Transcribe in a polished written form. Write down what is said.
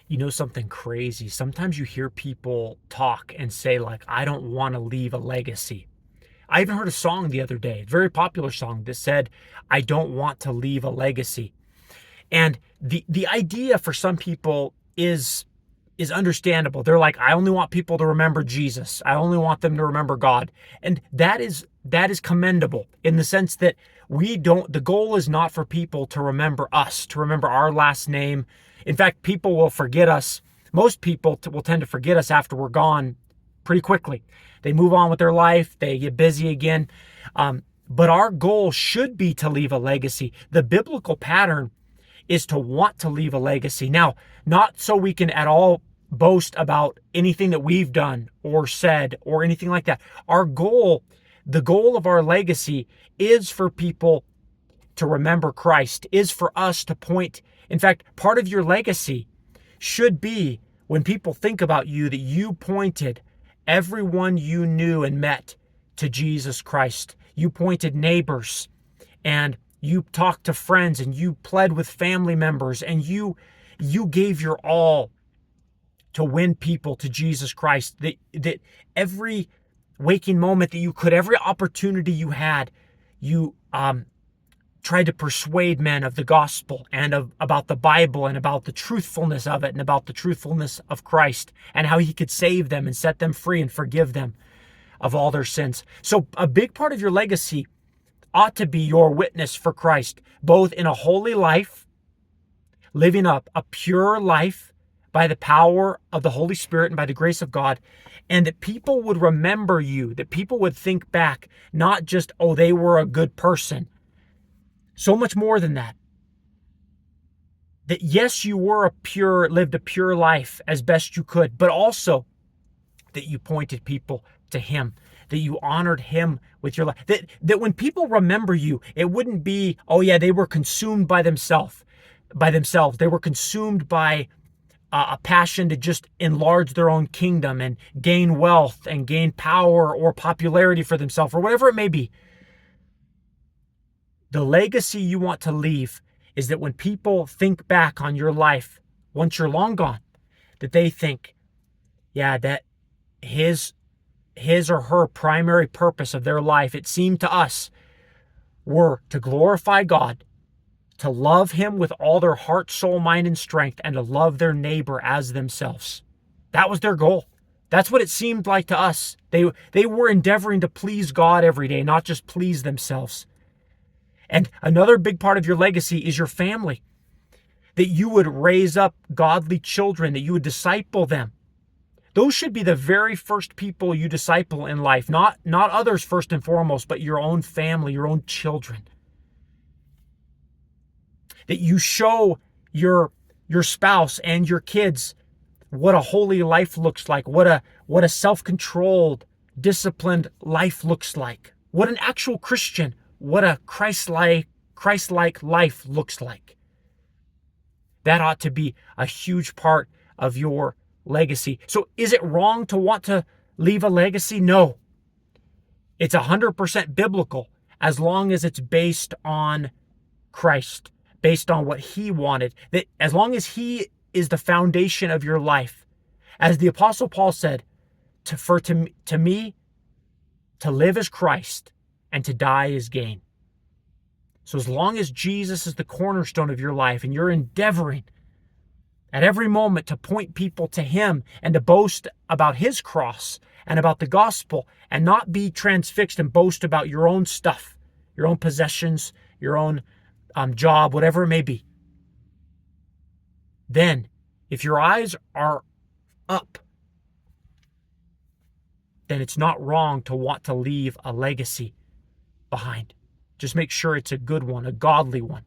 You know something crazy? Sometimes you hear people talk and say, like, I don't want to leave a legacy. I even heard a song the other day, a very popular song that said, I don't want to leave a legacy. And the idea for some people is understandable. They're like, I only want people to remember Jesus. I only want them to remember God. And that is commendable in the sense that we don't the goal is not for people to remember us, to remember our last name. In fact, people will forget us. Most people will tend to forget us after we're gone pretty quickly. They move on with their life, they get busy again. But our goal should be to leave a legacy. The biblical pattern is to want to leave a legacy. Now, not so we can at all boast about anything that we've done or said or anything like that. Our goal, the goal of our legacy is for people to remember Christ, is for us to point. In fact, part of your legacy should be when people think about you that you pointed everyone you knew and met to Jesus Christ. You pointed neighbors and you talked to friends and you pled with family members and you gave your all to win people to Jesus Christ. That every waking moment that you could, every opportunity you had, you tried to persuade men of the gospel and about the Bible and about the truthfulness of it and about the truthfulness of Christ and how he could save them and set them free and forgive them of all their sins. So a big part of your legacy ought to be your witness for Christ, both in a holy life, living a pure life by the power of the Holy Spirit and by the grace of God, and that people would remember you, that people would think back, not just, oh, they were a good person. So much more than that. That yes, you were lived a pure life as best you could, but also that you pointed people to him, that you honored him with your life. That when people remember you, it wouldn't be, oh yeah, they were consumed by themselves. They were consumed by a passion to just enlarge their own kingdom and gain wealth and gain power or popularity for themselves or whatever it may be. The legacy you want to leave is that when people think back on your life, once you're long gone, that they think, yeah, that his or her primary purpose of their life, it seemed to us, were to glorify God, to love him with all their heart, soul, mind, and strength, and to love their neighbor as themselves. That was their goal. That's what it seemed like to us. They were endeavoring to please God every day, not just please themselves. And another big part of your legacy is your family. That you would raise up godly children, that you would disciple them. Those should be the very first people you disciple in life, not others first and foremost, but your own family, your own children. That you show your spouse and your kids what a holy life looks like, what a self-controlled, disciplined life looks like, what an actual Christian, what a Christ-like life looks like. That ought to be a huge part of your legacy. So is it wrong to want to leave a legacy? No. It's 100% biblical as long as it's based on Christ, based on what he wanted. That as long as he is the foundation of your life. As the Apostle Paul said, to me, to live is Christ and to die is gain. So as long as Jesus is the cornerstone of your life and you're endeavoring at every moment to point people to him and to boast about his cross and about the gospel and not be transfixed and boast about your own stuff, your own possessions, your own job, whatever it may be. Then, if your eyes are up, then it's not wrong to want to leave a legacy behind. Just make sure it's a good one, a godly one.